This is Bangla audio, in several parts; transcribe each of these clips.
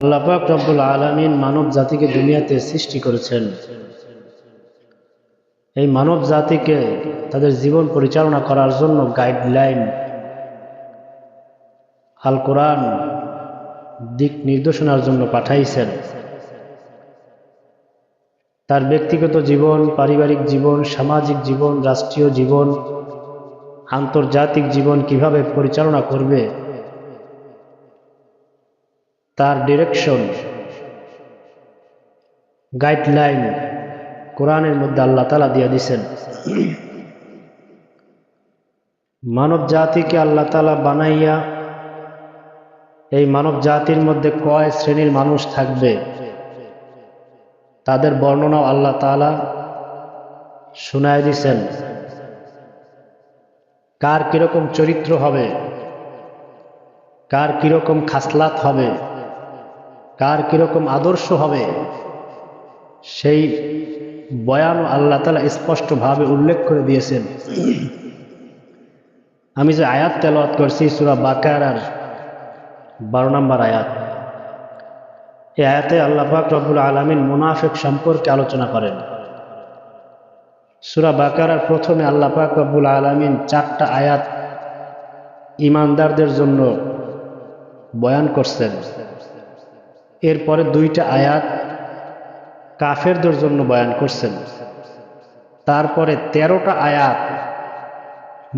আল্লাহ পাক রব্বুল আলামিন মানব জাতিকে দুনিয়াতে সৃষ্টি করেছেন। এই মানব জাতিকে তাদের জীবন পরিচালনা করার জন্য গাইডলাইন আল কোরআন দিক নির্দেশনার জন্য পাঠাইছেন। তার ব্যক্তিগত জীবন, পারিবারিক জীবন, সামাজিক জীবন, রাষ্ট্রীয় জীবন, আন্তর্জাতিক জীবন কিভাবে পরিচালনা করবে তার ডিরেকশন, গাইডলাইন কোরআনের মধ্যে আল্লাহ তাআলা দিয়ে দিয়েছেন। মানব জাতিকে আল্লাহ তাআলা বানাইয়া এই মানব জাতির মধ্যে কয় শ্রেণীর মানুষ থাকবে তাদের বর্ণনাও আল্লাহ তাআলা শুনায় দিয়েছেন। কার কিরকম চরিত্র হবে, কার কিরকম খাসলাত হবে, কার কিরকম আদর্শ হবে, সেই বয়ান আল্লাহ তাআলা স্পষ্টভাবে উল্লেখ করে দিয়েছেন। আমি যে আয়াত তেলাওয়াত করছি সূরা বাকারার 12 নম্বর আয়াত, এই আয়াতে আল্লাহ পাক রব্বুল আলামিন মুনাফিক সম্পর্কে আলোচনা করেন। সূরা বাকারার প্রথমে আল্লাহ পাক রব্বুল আলামিন 4টা আয়াত ঈমানদারদের জন্য বয়ান করছেন। এরপরে 2টা আয়াত কাফেরদের জন্য বয়ান করছেন। তারপরে 13টা আয়াত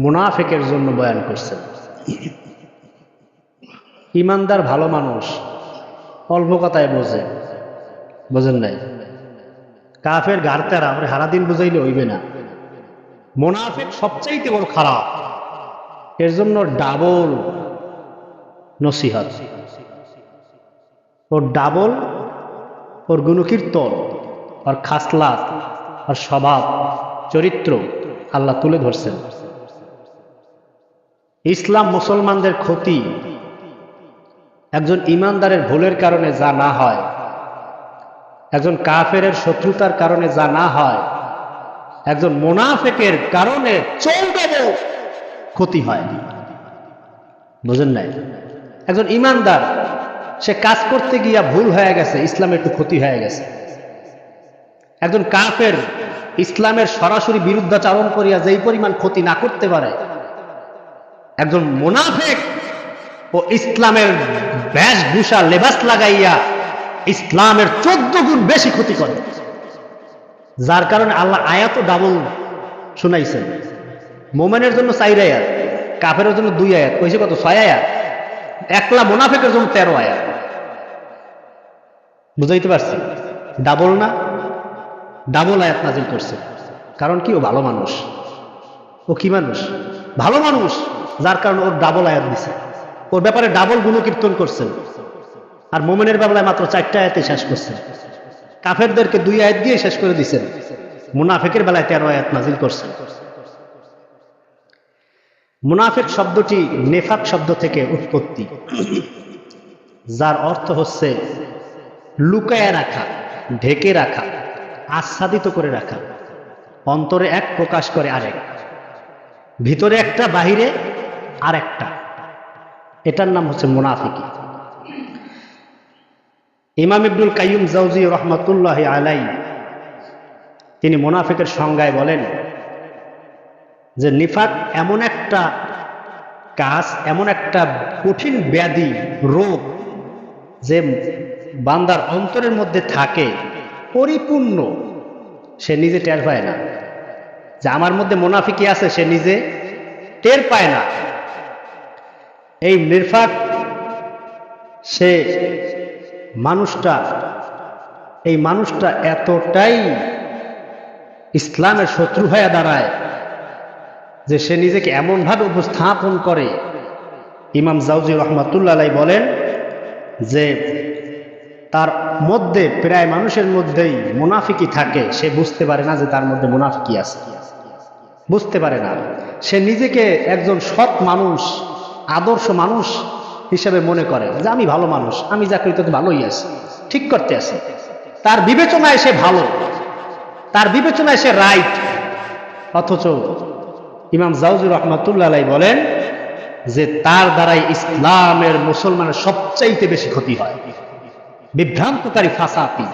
মুনাফিকের জন্য বয়ান করছেন। ঈমানদার ভালো মানুষ, অল্প কথায় বোঝেন নাই। কাফের গারতারা আমরা সারাদিন বুঝাইলে হইবে না। মুনাফিক সবচাইতে বড় খারাপ, এর জন্য ডাবল নসিহত, ওর ডাবল, ওর গুণকীর্তন, ওর খাসলাত, ওর স্বভাব চরিত্র আল্লাহ তুলে ধরছেন। ইসলাম মুসলমানদের ক্ষতি একজন ঈমানদারের ভুলের কারণে যা না হয়, একজন কাফেরের শত্রুতার কারণে যা না হয়, একজন মুনাফিকের কারণে 14 ক্ষতি হয়। বুঝেন নাই? একজন ঈমানদার সে কাজ করতে গিয়া ভুল হয়ে গেছে, ইসলামের একটু ক্ষতি হয়ে গেছে। একজন কাফের ইসলামের সরাসরি বিরুদ্ধাচরণ করিয়া যেই পরিমাণ ক্ষতি না করতে পারে, একজন মুনাফিক ও ইসলামের বেশভূষা লেবাস লাগাইয়া ইসলামের 14 গুণ বেশি ক্ষতি করে। যার কারণে আল্লাহ আয়াত ডাবল শুনাইছেন। মোমেনের জন্য 4 আয়াত, কাফেরের জন্য 2 আয়াত, কইছে কত? 6 আয়াত। একলা মুনাফিকের জন্য 13 আয়াত। বুঝাইতে পারছি? ডাবল না, ডাবল আয়াত নাজিল করছে। কারণ কি? ও ভালো মানুষ। ও কি মানুষ? ভালো মানুষ। যার কারণে ওর ডাবল আয়াত দিছে, ওর ব্যাপারে ডাবল গুণকীর্তন করছেন। আর মোমেনের ব্যাপারে মাত্র 4টা আয়াতে শেষ করছেন। কাফেরদেরকে 2 আয়াত দিয়ে শেষ করে দিচ্ছেন, মুনাফিকের বেলায় 13 আয়াত নাজিল করছেন। মুনাফিক শব্দটি নেফাক শব্দ থেকে উৎপত্তি, যার অর্থ হচ্ছে লুকায় রাখা, ঢেকে রাখা, আচ্ছাদিত করে রাখা। অন্তরে এক, প্রকাশ করে আরেক, ভিতরে একটা, বাহিরে আর একটা। এটার নাম হচ্ছে মুনাফিকি। ইমাম ইবনুল কাইয়ুম জাওজি রহমাতুল্লাহি আলাইহি তিনি মুনাফিকের সংজ্ঞায় বলেন যে নিফাক এমন একটা কাজ, এমন একটা কঠিন ব্যাধি, রোগ, যে বান্দার অন্তরের মধ্যে থাকে পরিপূর্ণ, সে নিজে টের পায় না যে আমার মধ্যে মুনাফিকি আছে, সে নিজে টের পায় না। এই নিফাক সে মানুষটা এতটাই ইসলামের শত্রু হয়ে দাঁড়ায় যে সে নিজেকে এমনভাবে উপস্থাপন করে। ইমাম জাওজি রহমাতুল্লাহ আলাইহি বলেন যে তার মধ্যে প্রায় মানুষের মধ্যেই মুনাফিকি থাকে, সে বুঝতে পারে না যে তার মধ্যে মুনাফিকি আছে, বুঝতে পারে না। সে নিজেকে একজন সৎ মানুষ, আদর্শ মানুষ হিসেবে মনে করে যে আমি ভালো মানুষ, আমি যা করি তো ভালোই আছি, ঠিক করতে আছি। তার বিবেচনায় সে ভালো, তার বিবেচনায় সে রাইট। অথচ ইমাম জাওজি রহমাতুল্লাহ আলাইহি বলেন যে তার দ্বারাই ইসলামের, মুসলমানের সবচাইতে বেশি ক্ষতি হয়। বিভ্রান্তকারী ফাসাতি।